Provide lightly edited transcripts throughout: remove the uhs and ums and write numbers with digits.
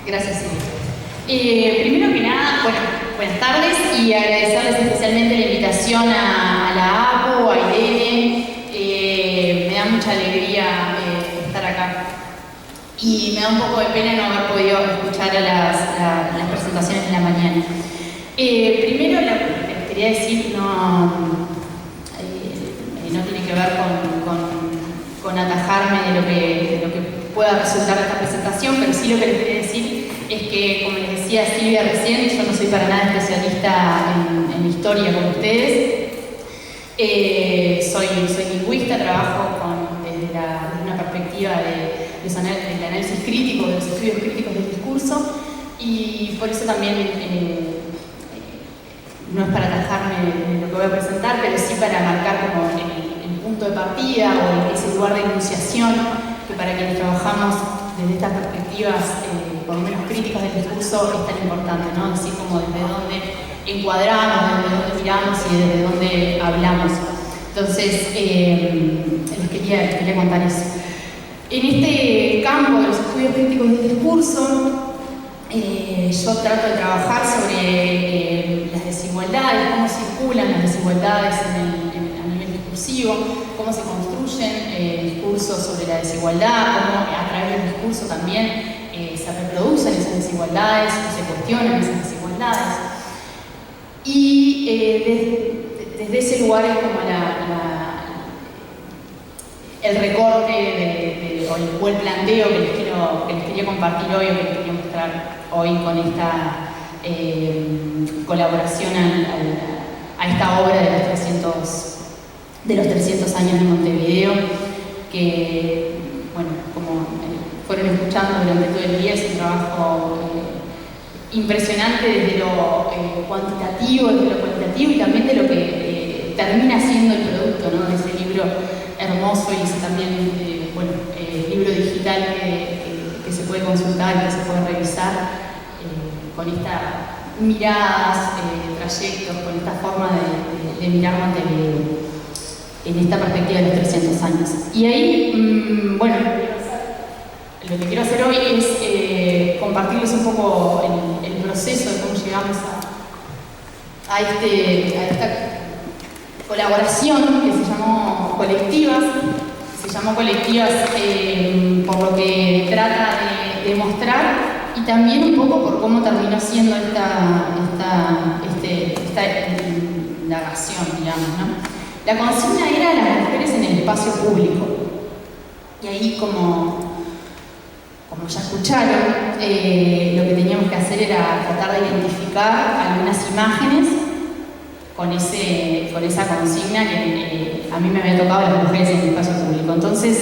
Gracias, Silvia. Primero que nada, buenas tardes y agradecerles especialmente la invitación a la APO, a Irene. Me da mucha alegría estar acá. Y me da un poco de pena no haber podido escuchar a las presentaciones de la mañana. Primero, lo que quería decir no tiene que ver con atajarme de lo que pueda resultar de esta presentación, pero sí lo que les quería decir es que, como les decía Silvia recién, yo no soy para nada especialista en historia como ustedes. Soy lingüista, trabajo desde una perspectiva del análisis crítico, de los estudios críticos del discurso, y por eso también no es para atajarme de lo que voy a presentar, pero sí para marcar como el punto de partida o ese lugar de enunciación que para quienes trabajamos desde estas perspectivas, por lo menos críticas del discurso, es tan importante, ¿no? Así como desde dónde encuadramos, desde dónde miramos y desde dónde hablamos. Entonces, les quería contar eso. En este campo de los estudios críticos del discurso, yo trato de trabajar sobre las desigualdades, cómo circulan las desigualdades a nivel discursivo, cómo se construyen discursos sobre la desigualdad, cómo a través del discurso también se reproducen esas desigualdades, o se cuestionan esas desigualdades. Y desde ese lugar es como el recorte o el planteo que les quería compartir hoy, o que les quería mostrar hoy con esta colaboración a esta obra de los 300 años de Montevideo, que, bueno, como fueron escuchando durante todo el día, es un trabajo impresionante desde lo cuantitativo, desde lo cualitativo y también de lo que termina siendo el producto, ¿no? De ese libro hermoso y ese también, libro digital que se puede consultar y que se puede revisar con estas miradas, trayectos, con esta forma de mirar Montevideo en esta perspectiva de los 300 años. Y ahí, lo que quiero hacer hoy es compartirles un poco el proceso de cómo llegamos a esta colaboración que se llamó Colectivas. Se llamó Colectivas por lo que trata de mostrar y también un poco por cómo terminó siendo esta indagación, digamos, ¿no? La consigna era las mujeres en el espacio público. Y ahí, como ya escucharon, lo que teníamos que hacer era tratar de identificar algunas imágenes con esa consigna que a mí me había tocado las mujeres en el espacio público. Entonces,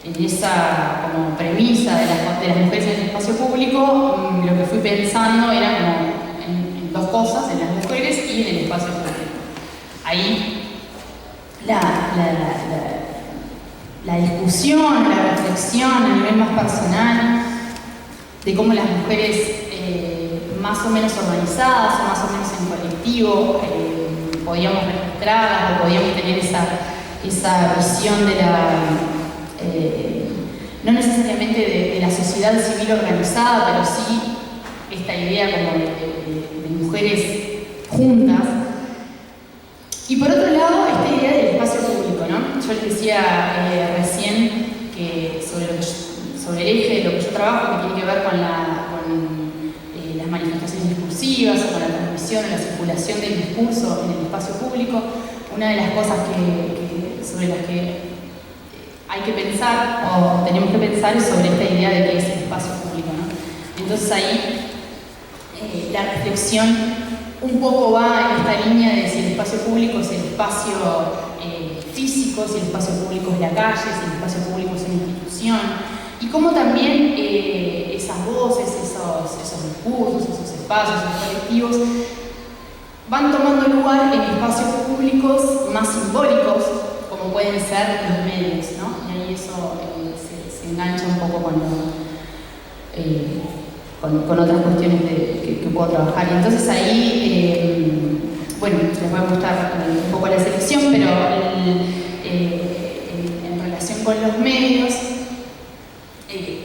en esa como premisa de las mujeres en el espacio público, lo que fui pensando era como en dos cosas, en las mujeres y en el espacio público. Ahí la discusión, la reflexión a nivel más personal de cómo las mujeres más o menos organizadas o más o menos en colectivo podíamos registrarlas o podíamos tener esa visión no necesariamente de la sociedad civil organizada, pero sí esta idea como de mujeres juntas. Y por otro lado, esta idea del espacio público, ¿no? Yo les decía recién que sobre el eje de lo que yo trabajo, que tiene que ver con las manifestaciones discursivas, o con la transmisión o la circulación del discurso en el espacio público, una de las cosas sobre las que hay que pensar, o tenemos que pensar, es sobre esta idea de qué es el espacio público, ¿no? Entonces ahí la reflexión un poco va en esta línea de si el espacio público es el espacio físico, si el espacio público es la calle, si el espacio público es una institución, y cómo también esas voces, esos discursos, esos espacios, esos colectivos van tomando lugar en espacios públicos más simbólicos, como pueden ser los medios, ¿no? Y ahí eso se engancha un poco con otras cuestiones que puedo trabajar. Y entonces ahí, les voy a mostrar un poco la selección, pero en relación con los medios,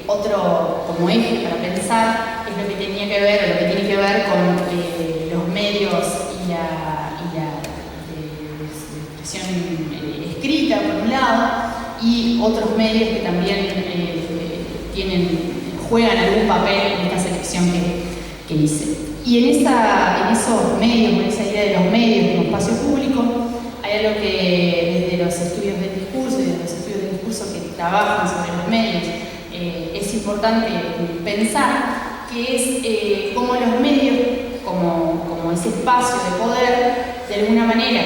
otro como eje para pensar es lo que tenía que ver, lo que tiene que ver con los medios y la de expresión escrita, por un lado, y otros medios que también juegan algún papel en esta selección que hice. Y en esos medios, en esa idea de los medios como espacio público, hay algo que desde los estudios del discurso y de los estudios del discurso que trabajan sobre los medios es importante pensar, que es cómo los medios, como ese espacio de poder, de alguna manera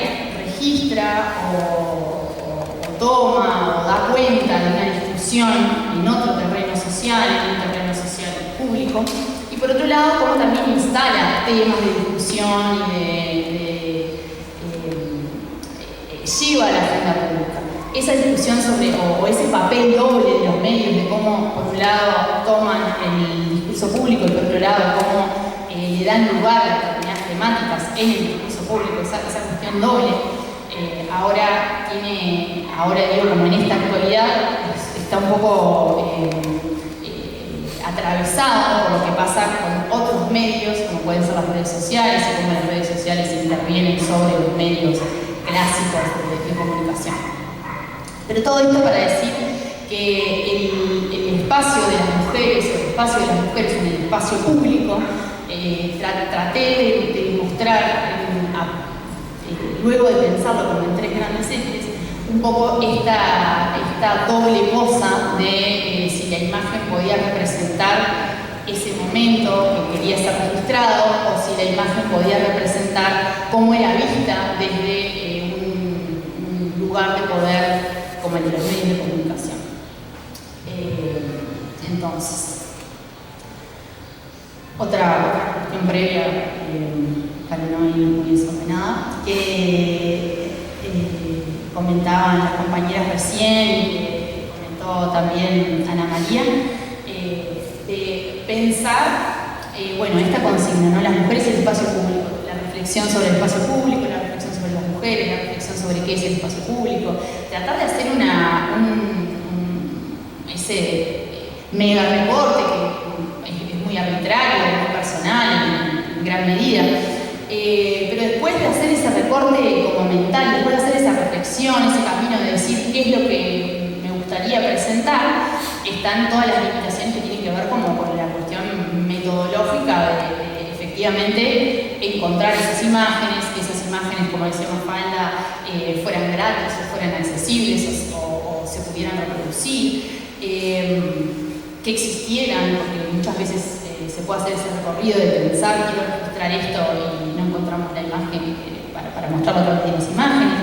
registra o toma o da cuenta de una discusión en otro terreno social, en un terreno social público, y por otro lado, cómo también instala temas de discusión y lleva a la agenda pública. Esa discusión sobre, o ese papel doble de los medios, de cómo por un lado toman el discurso público y por otro lado cómo le dan lugar a determinadas temáticas en el discurso público, esa cuestión doble, ahora digo, como en esta actualidad, está un poco atravesado por lo que pasa con otros medios, como pueden ser las redes sociales, y cómo las redes sociales intervienen sobre los medios clásicos de comunicación. Pero todo esto para decir que el espacio de las mujeres, o el espacio de las mujeres en el espacio público, traté de mostrar, luego de pensarlo como en tres grandes ejes, un poco esta doble cosa de si la imagen podía representar ese momento que quería ser registrado, o si la imagen podía representar cómo era vista desde un lugar de poder como el de los medios de comunicación. Entonces, otra cuestión previa, para no ir muy desordenada, que comentaban las compañeras recién, y que comentó también Ana María, de pensar, bueno, esta consigna, ¿no? Las mujeres y el espacio público, la reflexión sobre el espacio público, la reflexión sobre las mujeres, la reflexión sobre qué es el espacio público, tratar de hacer ese mega recorte que es muy arbitrario, muy personal en gran medida, pero después de hacer ese recorte como mental, después de hacer esa reflexión, ese camino de decir qué es lo que me gustaría presentar, están todas las limitaciones que tienen que ver como con la cuestión metodológica de efectivamente encontrar esas imágenes, como decía Mafalda, fueran gratis o fueran accesibles o se pudieran reproducir, que existieran, porque muchas veces se puede hacer ese recorrido de pensar, quiero registrar esto y no encontramos la imagen para mostrarlo a través de las imágenes.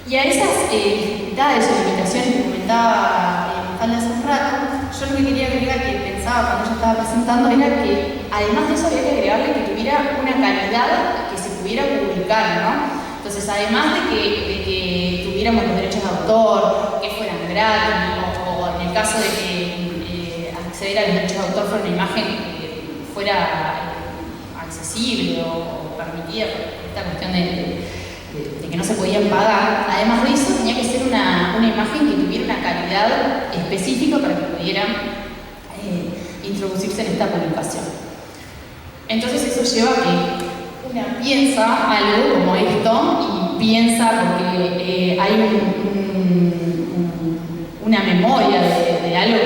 Y a esas dificultades o limitaciones que comentaba Mafalda hace un rato, yo lo que quería agregar, que pensaba cuando yo estaba presentando, era que además de eso había que agregarle que tuviera una calidad que se pudiera publicar, ¿no? Entonces, además de que tuviéramos los derechos de autor, que fueran gratis, o en el caso de que acceder a los derechos de autor fuera una imagen que fuera accesible o permitida por esta cuestión de que no se podían pagar, además de eso tenía que ser una imagen que tuviera una calidad específica para que pudiera introducirse en esta publicación. Entonces eso lleva a que una piensa algo como esto, y piensa porque hay una memoria de algo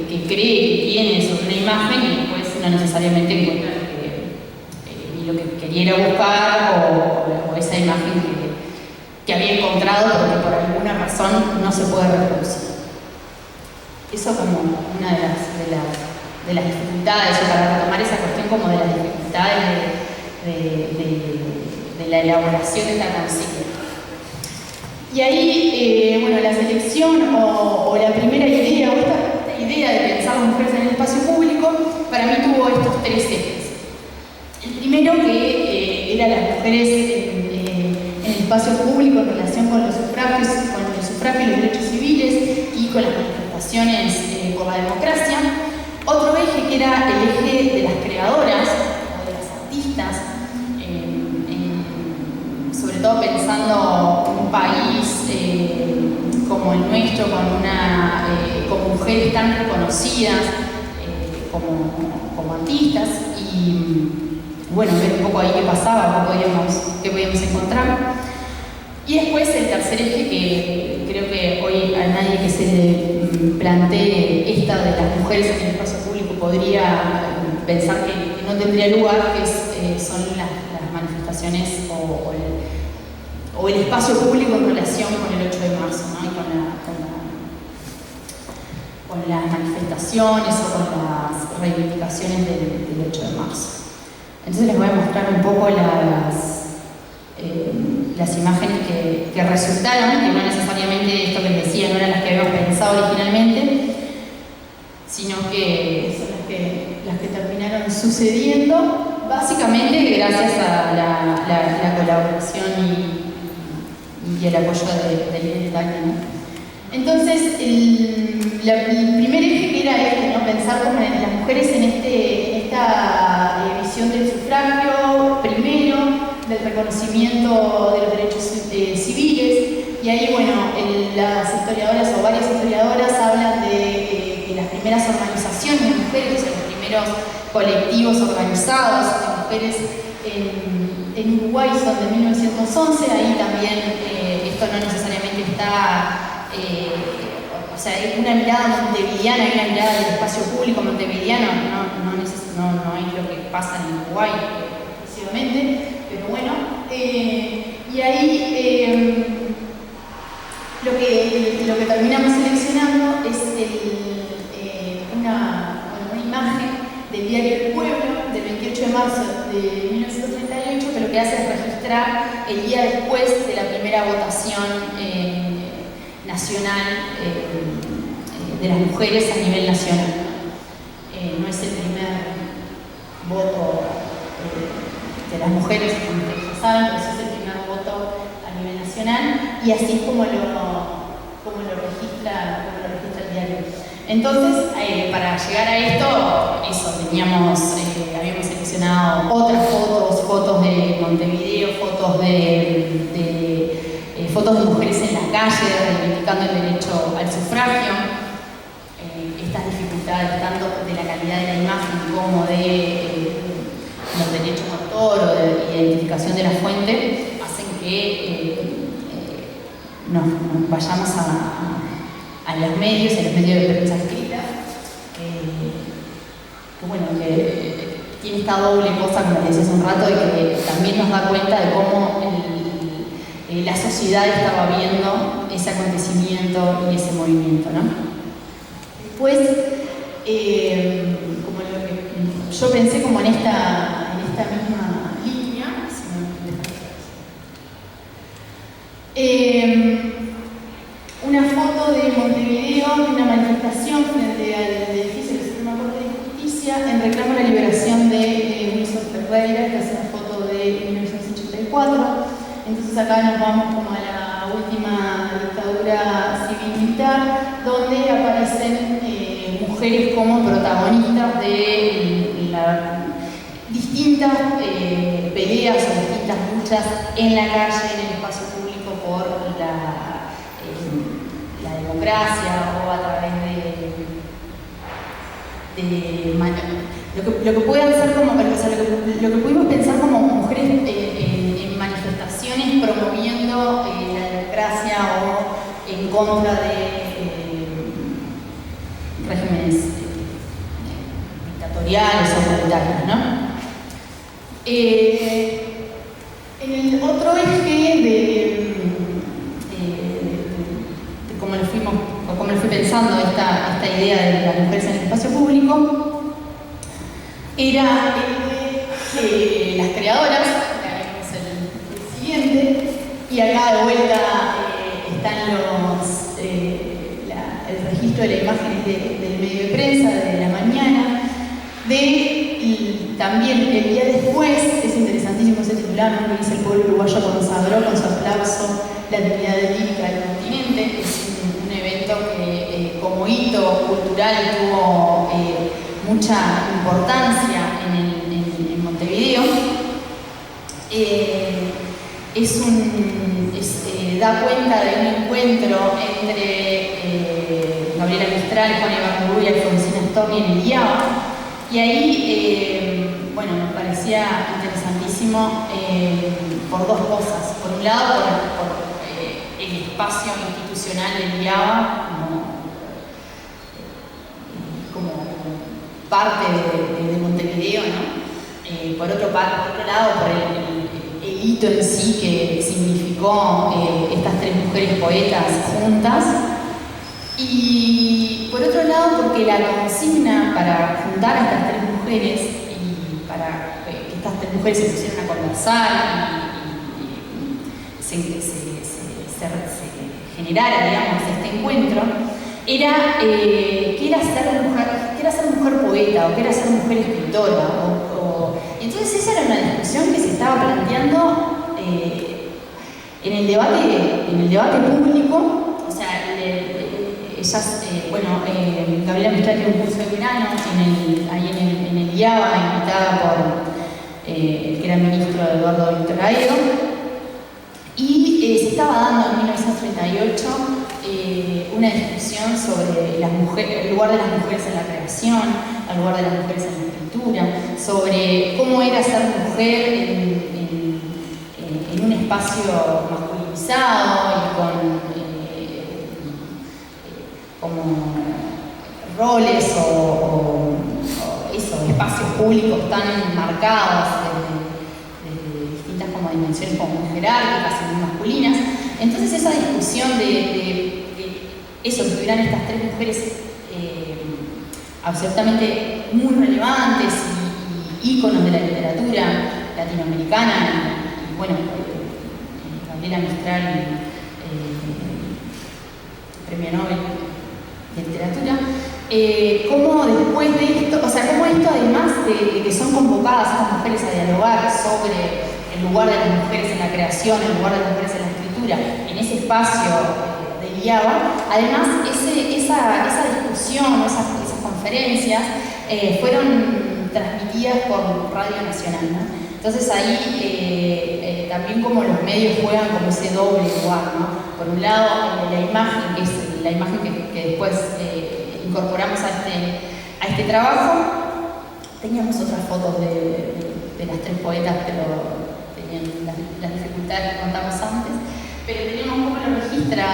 que cree que tiene sobre una imagen, y después no necesariamente encuentra lo que quería buscar o esa imagen que había encontrado, pero que por alguna razón no se puede reproducir. Eso como una de las dificultades, o para retomar esa cuestión como de las dificultades de la elaboración de esta consigna. Y ahí, bueno, la selección o la primera idea, o esta idea de pensar las mujeres en el espacio público, para mí tuvo estos tres ejes. El primero, que era las mujeres en el espacio público en relación con los sufragios y los derechos civiles y con las manifestaciones por la democracia. Otro eje que era el eje de las creadoras o de las artistas, sobre todo pensando un país como el nuestro, con con mujeres tan reconocidas como artistas y bueno, ver un poco ahí qué pasaba, qué podíamos encontrar. Y después el tercer eje, que creo que hoy a nadie que se le plantee esta de las mujeres en el espacio público podría pensar que no tendría lugar, que son las manifestaciones o el espacio público en relación con el 8 de marzo, ¿no? Y con las manifestaciones o con las reivindicaciones del 8 de marzo. Entonces les voy a mostrar un poco las imágenes que resultaron, que no necesariamente esto que les decía no eran las que habíamos pensado originalmente, sino que son las que terminaron sucediendo, básicamente gracias a la colaboración y el apoyo del Italia, ¿no? Entonces, el primer eje que era este, ¿no? Pensar como en las mujeres en esta visión del sufragio, primero, del reconocimiento de los derechos civiles, y ahí, bueno, las historiadoras o varias historiadoras hablan de las primeras organizaciones de mujeres, los primeros colectivos organizados de mujeres en Uruguay son de 1911, ahí también esto no necesariamente está... o sea, hay una mirada montevideana, hay una mirada del espacio público montevideano, no es lo que pasa en Uruguay exclusivamente, pero bueno, y ahí lo que terminamos seleccionando es una imagen del diario El Pueblo del 28 de marzo de 1938, que lo que hace es registrar el día después de la primera votación nacional de las mujeres a nivel nacional. No es el primer voto de las mujeres, como ustedes ya saben, pero sí es el primer voto a nivel nacional, y así es como lo registra el diario. Entonces, para llegar a esto, habíamos seleccionado otras fotos de Montevideo, fotos de mujeres en la calle reivindicando el derecho al sufragio. Estas dificultades, tanto de la calidad de la imagen como de los derechos de autor o de identificación de la fuente, hacen que nos vayamos a los medios de prensa escrita, que tiene esta doble cosa, como les decía hace un rato, de que también nos da cuenta de cómo la sociedad estaba viendo ese acontecimiento y ese movimiento, ¿no? Después, yo pensé como en esta misma línea, una foto de Montevideo, de una manifestación frente al edificio del Suprema Corte de Justicia en reclamo a la liberación de Wilson Ferreira, que es una foto de 1984. Entonces acá nos vamos como a la última dictadura civil-militar, donde aparecen mujeres como protagonistas de distintas peleas o distintas luchas en la calle, en el espacio público, por la democracia o a través de lo que puedan ser como, o sea, lo que pudimos pensar como mujeres en manifestaciones promoviendo la democracia o en contra de regímenes dictatoriales o autoritarios, ¿no? En el otro eje de cómo lo fui pensando esta idea de las mujeres en el espacio público, era el de las creadoras. Acá vemos el siguiente, y acá de vuelta están el registro de las imágenes del medio de prensa de la mañana, y también el día después. Es interesantísimo ese titular, ¿no? Que dice: el pueblo uruguayo consagró con su aplauso la actividad lírica del continente. Es un evento que como hito cultural tuvo mucha importancia en Montevideo. Da cuenta de un encuentro entre Gabriela Mistral, Juana Ibargüengoitia y Alfonsina Storni en el IABA. Y ahí, bueno, me parecía interesantísimo por dos cosas. Por un lado, por el espacio institucional del IABA como parte de Montevideo, ¿no? Por otro lado, por el hito en sí que significó estas tres mujeres poetas juntas. Y por otro lado, porque la consigna para juntar a estas tres mujeres y para que estas tres mujeres se pusieran a conversar y se generara, digamos, este encuentro, era qué era ser mujer poeta o qué era ser mujer escritora. Entonces esa era una discusión que se estaba planteando en el debate público. O sea, Gabriela Mistral tiene un curso de verano ahí en el IABA, invitada por el que era ministro Eduardo Víctor Aedo, y se estaba dando en 1938 una discusión sobre el lugar de las mujeres en la creación, el lugar de las mujeres en la escritura, sobre cómo era ser mujer en un espacio masculinizado y con como roles o espacios públicos tan marcados desde distintas como dimensiones como muy jerárquicas y muy masculinas. Entonces esa discusión de eso, que tuvieran estas tres mujeres absolutamente muy relevantes y íconos de la literatura latinoamericana, y bueno, Gabriela Mistral, Premio Nobel de Literatura, cómo después de esto, o sea, cómo esto además de que son convocadas estas mujeres a dialogar sobre el lugar de las mujeres en la creación, el lugar de las mujeres en la escritura, en ese espacio del IABA, además esa discusión, esas conferencias fueron transmitidas por Radio Nacional, ¿no? Entonces ahí también como los medios juegan como ese doble lugar, ¿no? Por un lado la imagen, que es la imagen que después incorporamos a este trabajo. Teníamos otras fotos de las tres poetas, pero tenían las dificultades que contamos antes, pero teníamos cómo lo registra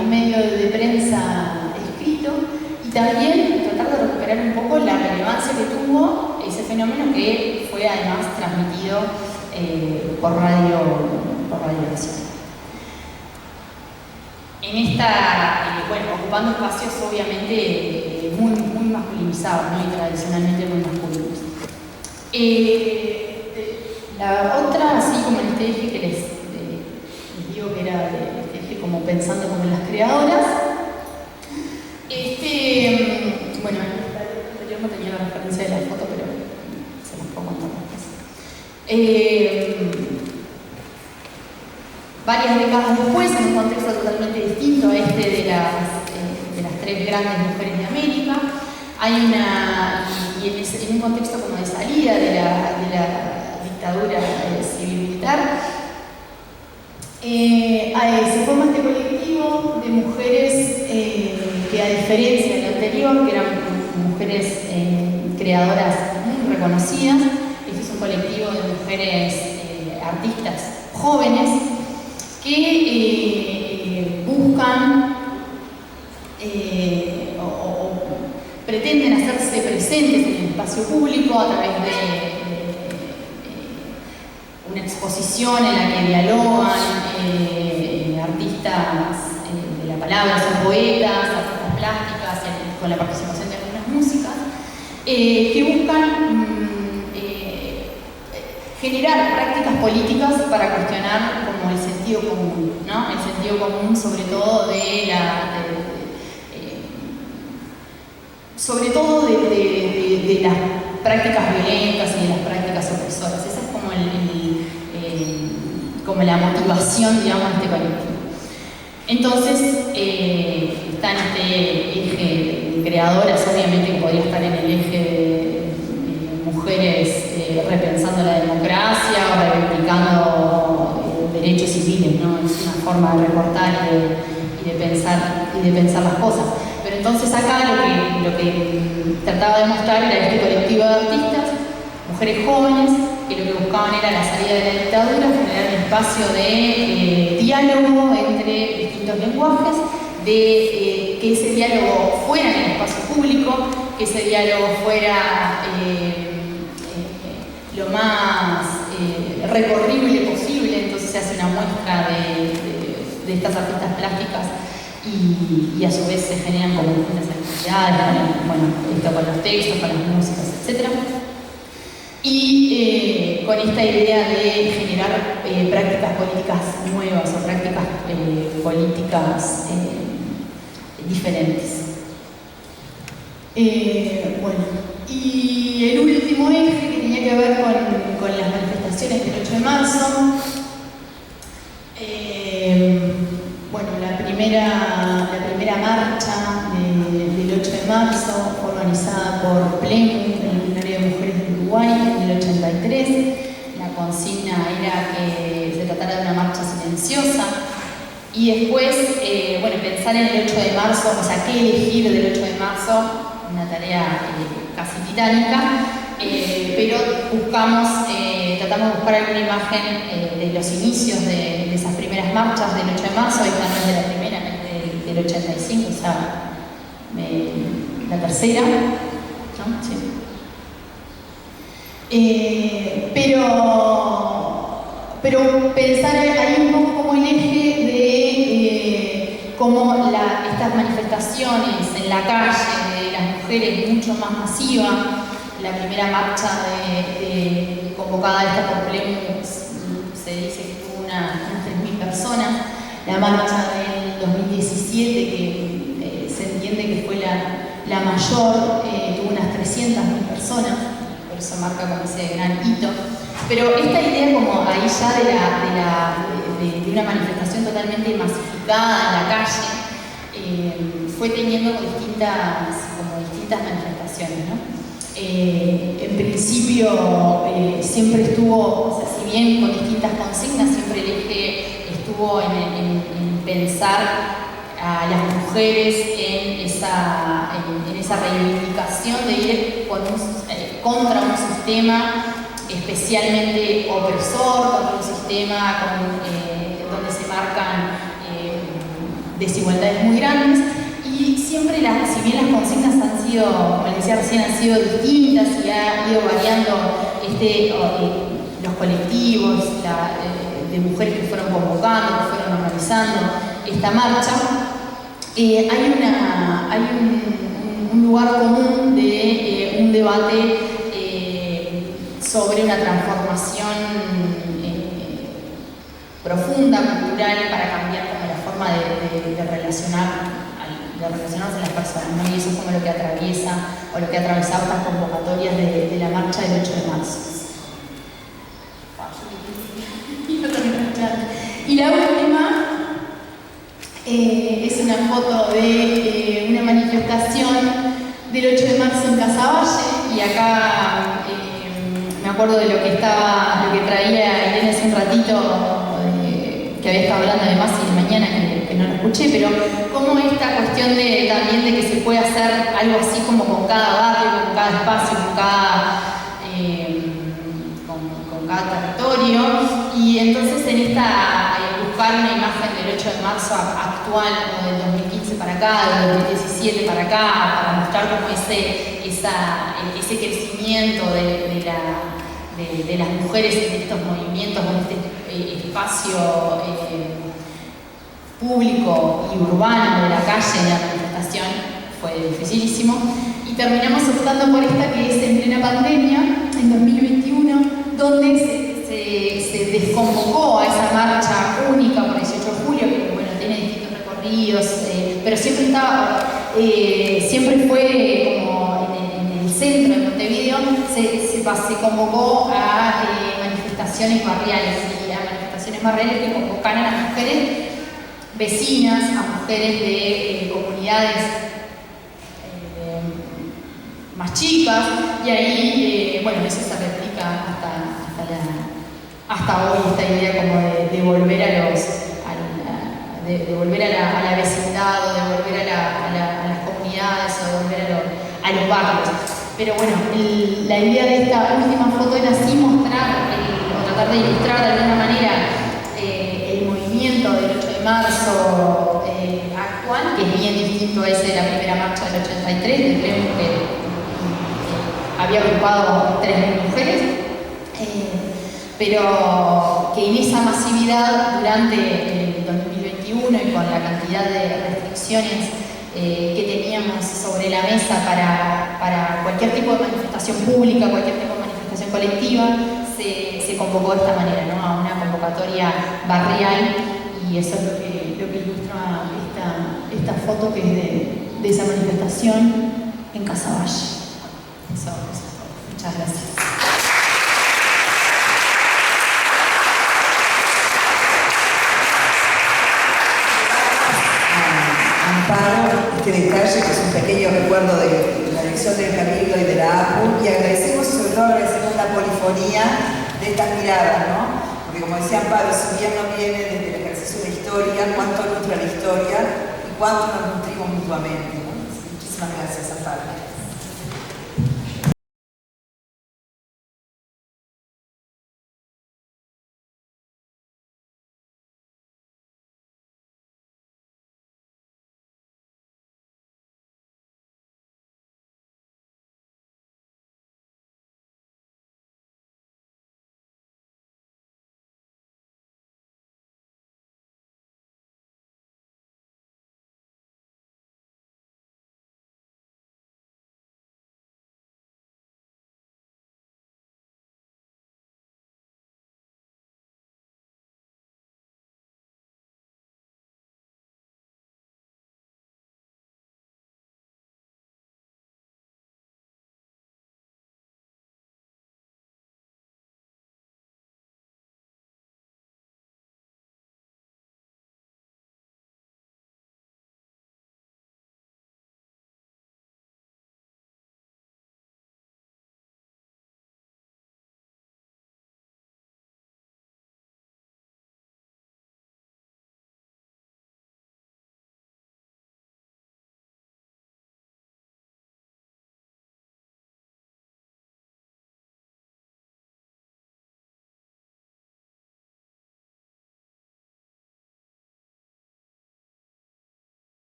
un medio de prensa escrito, y también tratar de recuperar un poco la relevancia que tuvo ese fenómeno, que fue además transmitido por Radio Nacional. En ocupando espacios obviamente muy masculinizados, ¿no? Y tradicionalmente muy masculinos. La otra, así como en este eje que les digo que era este eje como pensando como en las creadoras, bueno, yo no tenía la referencia de la foto, pero se las puedo contar después. Varias décadas después, en un contexto totalmente distinto a este de las tres grandes mujeres de América, hay en un contexto como de salida de la dictadura civil-militar, se forma este colectivo de mujeres que, a diferencia del anterior, que eran mujeres creadoras muy reconocidas, este es un colectivo de mujeres artistas jóvenes que buscan o pretenden hacerse presentes en el espacio público a través de una exposición en la que dialogan artistas de la palabra, son poetas, artistas plásticas, con la participación de algunas músicas, que buscan generar prácticas políticas para cuestionar como el sentido común, ¿no? El sentido común sobre todo de las prácticas violentas y de las prácticas opresoras. Esa es como la motivación, digamos, de este colectivo. Entonces, está en este eje de creadoras, obviamente que podría estar en el eje de mujeres repensando la democracia o reivindicando derechos civiles, ¿no? Es una forma de recortar y de pensar las cosas. Pero entonces acá lo que trataba de mostrar era este colectivo de artistas, mujeres jóvenes, que lo que buscaban era la salida de la dictadura, generar un espacio de diálogo entre distintos lenguajes, de que ese diálogo fuera en el espacio público, que ese diálogo fuera lo más recorrible posible. Entonces se hace una muestra de estas artistas plásticas y a su vez se generan como distintas actividades, bueno, esto con los textos, con las músicas, etc. Y con esta idea de generar prácticas políticas nuevas o prácticas políticas diferentes. Bueno, y el último eje que tenía que ver con las manifestaciones del 8 de marzo. Bueno, la primera marcha del 8 de marzo fue organizada por PLEMU, el Plenario de Mujeres de Uruguay, en el 83. La consigna era que se tratara de una marcha silenciosa. Y después, bueno, pensar en el 8 de marzo, o sea, qué elegir del 8 de marzo, una tarea casi titánica, pero tratamos de buscar alguna imagen de los inicios de esas primeras marchas del 8 de marzo. Esta no es de la primera, es del 85, o sea, la tercera, ¿no? Sí. Pero pensar ahí un poco como el eje de cómo estas manifestaciones en la calle de las mujeres mucho más masivas. La primera marcha convocada esta por PLEMU se dice que tuvo unas 3.000 personas. La marcha del 2017, que se entiende que fue la mayor, tuvo unas 300.000 personas, por eso marca como ese gran hito. Pero esta idea como ahí ya de una manifestación totalmente masificada en la calle, fue teniendo distintas manifestaciones, ¿no? En principio siempre estuvo, o sea, si bien con distintas consignas, siempre el eje estuvo en pensar a las mujeres en esa reivindicación de ir contra un sistema especialmente opresor, contra un sistema donde se marcan desigualdades muy grandes. Y siempre, si bien las consignas han sido, como les decía recién, han sido distintas y ha ido variando los colectivos de mujeres que fueron convocando, que fueron organizando esta marcha, hay un lugar común de un debate sobre una transformación profunda, cultural, para cambiar como la forma de relacionarse las personas, ¿no? Y eso es como lo que atraviesa o lo que ha atravesado estas convocatorias de la marcha del 8 de marzo. Y la última es una foto de una manifestación del 8 de marzo en Casaballe, y acá me acuerdo de lo que traía Irene hace un ratito, que había estado hablando de Masi de mañana, que no lo escuché, pero como esta cuestión también de que se puede hacer algo así como con cada barrio, con cada espacio, con cada territorio. Y entonces en buscar una imagen del 8 de marzo actual, o del 2015 para acá, del 2017 para acá, para mostrar como ese crecimiento de las mujeres en estos movimientos, en este espacio público y urbano de la calle, en la manifestación, fue dificilísimo. Y terminamos optando por esta, que es en plena pandemia, en 2021, donde se desconvocó a esa marcha única por el 18 de julio, que bueno, tiene distintos recorridos, pero siempre fue como en el centro de Montevideo. Se convocó a manifestaciones barriales, y a manifestaciones barriales que convocaran a mujeres vecinas, a mujeres de comunidades más chicas, y ahí, bueno, eso se replica hasta hoy, esta idea como de volver a la vecindad, o de volver a las comunidades volver a los barrios. Pero bueno, la idea de esta última foto era así mostrar, o tratar de ilustrar de alguna manera el movimiento del 8 de marzo actual, que es bien distinto a ese de la primera marcha del 83, que creemos que había agrupado 3.000 mujeres, pero que en esa masividad durante el 2021 y con la cantidad de restricciones que teníamos sobre la mesa para cualquier tipo de manifestación pública, cualquier tipo de manifestación colectiva, se convocó de esta manera, ¿no? A una convocatoria barrial, y eso es lo que ilustra esta foto, que es de esa manifestación en Casaballe. Eso. Muchas gracias. Amparo, este detalle que es un pequeño recuerdo de la elección del Cabildo y de la APU, y agradecemos, sobre todo agradecemos la polifonía de estas miradas, ¿no? Porque como decía Amparo, si bien no viene desde el ejercicio de la historia, cuánto nutre la historia y cuánto nos nutrimos mutuamente, ¿no? Muchísimas gracias, Amparo.